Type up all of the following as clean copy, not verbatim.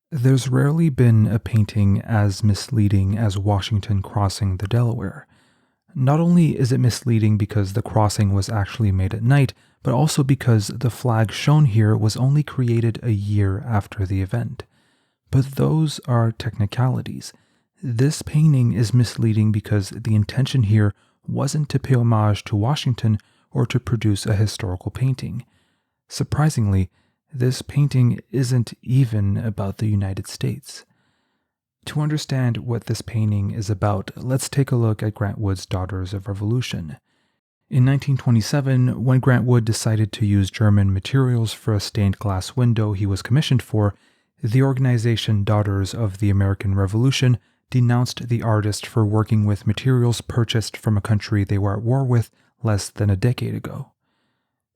There's rarely been a painting as misleading as Washington Crossing the Delaware. Not only is it misleading because the crossing was actually made at night, but also because the flag shown here was only created a year after the event. But those are technicalities. This painting is misleading because the intention here wasn't to pay homage to Washington or to produce a historical painting. Surprisingly, this painting isn't even about the United States. To understand what this painting is about, let's take a look at Grant Wood's Daughters of Revolution. In 1927, when Grant Wood decided to use German materials for a stained glass window he was commissioned for, the organization Daughters of the American Revolution denounced the artist for working with materials purchased from a country they were at war with less than a decade ago.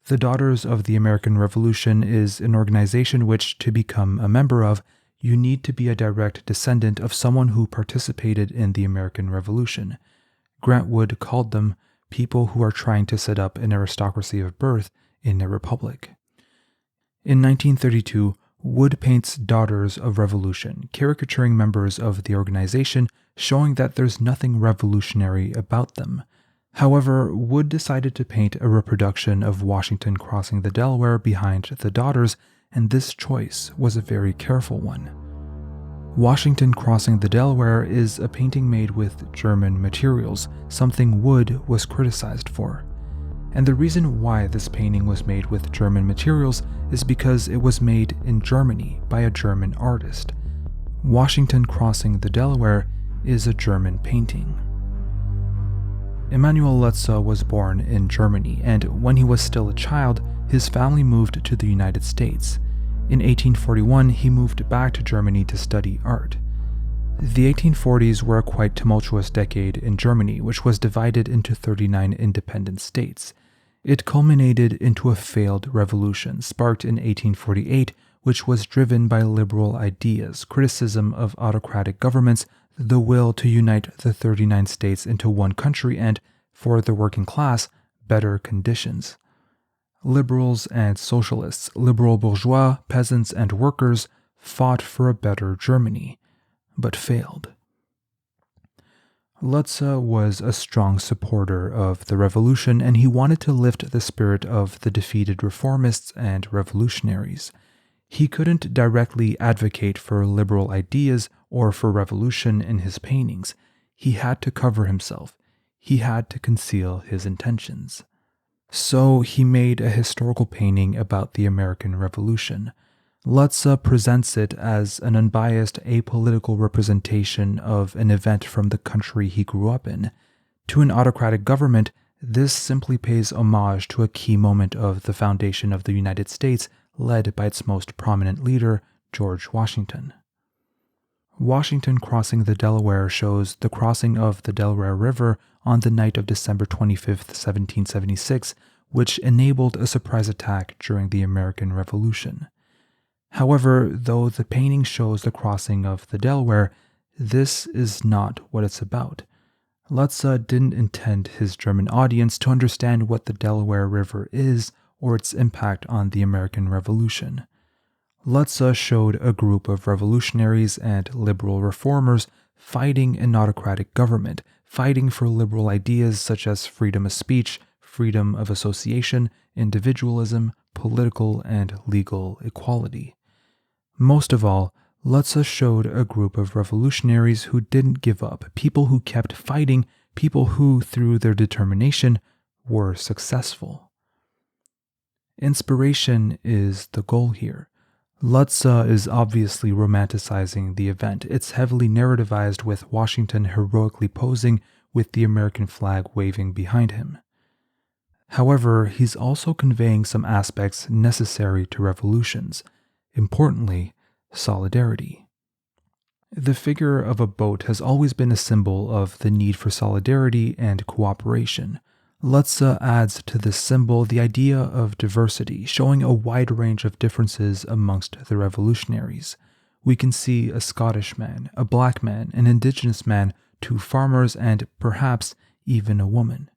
The Daughters of the American Revolution is an organization which, to become a member of, you need to be a direct descendant of someone who participated in the American Revolution. Grant Wood called them people who are trying to set up an aristocracy of birth in a republic. In 1932, Wood paints Daughters of Revolution, caricaturing members of the organization, showing that there's nothing revolutionary about them. However, Wood decided to paint a reproduction of Washington crossing the Delaware behind the Daughters, and this choice was a very careful one. Washington Crossing the Delaware is a painting made with German materials, something Wood was criticized for. And the reason why this painting was made with German materials is because it was made in Germany by a German artist. Washington Crossing the Delaware is a German painting. Emanuel Leutze was born in Germany, and when he was still a child, his family moved to the United States. In 1841, he moved back to Germany to study art. The 1840s were a quite tumultuous decade in Germany, which was divided into 39 independent states. It culminated into a failed revolution, sparked in 1848, which was driven by liberal ideas, criticism of autocratic governments, the will to unite the 39 states into one country, and, for the working class, better conditions. Liberals and socialists, liberal bourgeois, peasants, and workers fought for a better Germany, but failed. Leutze was a strong supporter of the revolution, and he wanted to lift the spirit of the defeated reformists and revolutionaries. He couldn't directly advocate for liberal ideas or for revolution in his paintings. He had to cover himself. He had to conceal his intentions. So he made a historical painting about the American Revolution. Leutze presents it as an unbiased, apolitical representation of an event from the country he grew up in. To an autocratic government, this simply pays homage to a key moment of the foundation of the United States, led by its most prominent leader, George Washington. Washington Crossing the Delaware shows the crossing of the Delaware River on the night of December 25, 1776, which enabled a surprise attack during the American Revolution. However, though the painting shows the crossing of the Delaware, this is not what it's about. Leutze didn't intend his German audience to understand what the Delaware River is or its impact on the American Revolution. Leutze showed a group of revolutionaries and liberal reformers fighting an autocratic government, fighting for liberal ideas such as freedom of speech, freedom of association, individualism, political and legal equality. Most of all, Leutze showed a group of revolutionaries who didn't give up, people who kept fighting, people who, through their determination, were successful. Inspiration is the goal here. Leutze is obviously romanticizing the event. It's heavily narrativized with Washington heroically posing with the American flag waving behind him. However, he's also conveying some aspects necessary to revolutions. Importantly, solidarity. The figure of a boat has always been a symbol of the need for solidarity and cooperation. Leutze adds to this symbol the idea of diversity, showing a wide range of differences amongst the revolutionaries. We can see a Scottish man, a black man, an indigenous man, 2 farmers, and perhaps even a woman.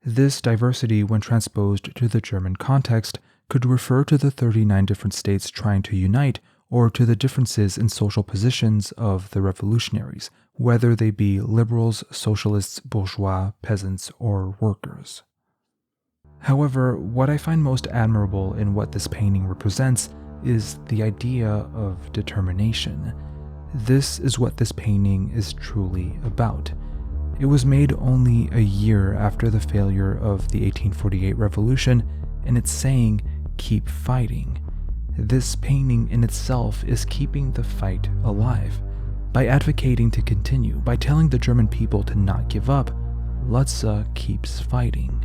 This diversity, when transposed to the German context, could refer to the 39 different states trying to unite, or to the differences in social positions of the revolutionaries, whether they be liberals, socialists, bourgeois, peasants, or workers. However, what I find most admirable in what this painting represents is the idea of determination. This is what this painting is truly about. It was made only a year after the failure of the 1848 revolution, and it's saying, keep fighting. This painting in itself is keeping the fight alive. By advocating to continue, by telling the German people to not give up, Leutze keeps fighting.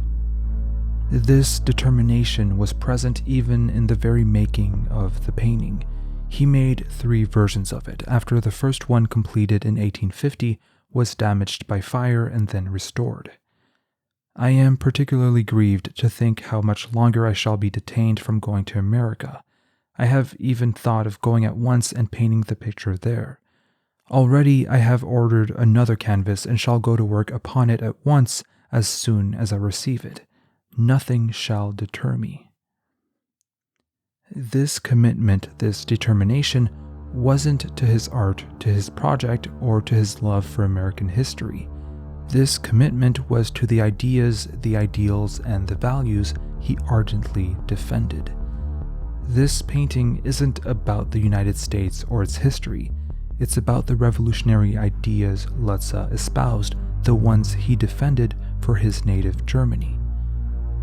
This determination was present even in the very making of the painting. He made 3 versions of it, after the first one, completed in 1850, was damaged by fire and then restored. I am particularly grieved to think how much longer I shall be detained from going to America. I have even thought of going at once and painting the picture there. Already I have ordered another canvas and shall go to work upon it at once as soon as I receive it. Nothing shall deter me. This commitment, this determination, wasn't to his art, to his project, or to his love for American history. This commitment was to the ideas, the ideals, and the values he ardently defended. This painting isn't about the United States or its history. It's about the revolutionary ideas Leutze espoused, the ones he defended for his native Germany.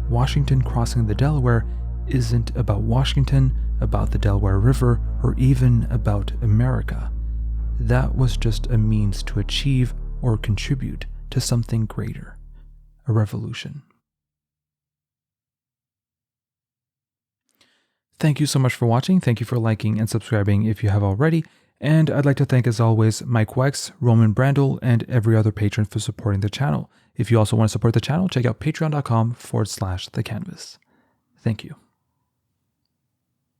Washington Crossing the Delaware isn't about Washington, about the Delaware River, or even about America. That was just a means to achieve or contribute to something greater, a revolution. Thank you so much for watching. Thank you for liking and subscribing if you have already. And I'd like to thank, as always, Mike Wex, Roman Brandel, and every other patron for supporting the channel. If you also want to support the channel, check out patreon.com/thecanvas. Thank you.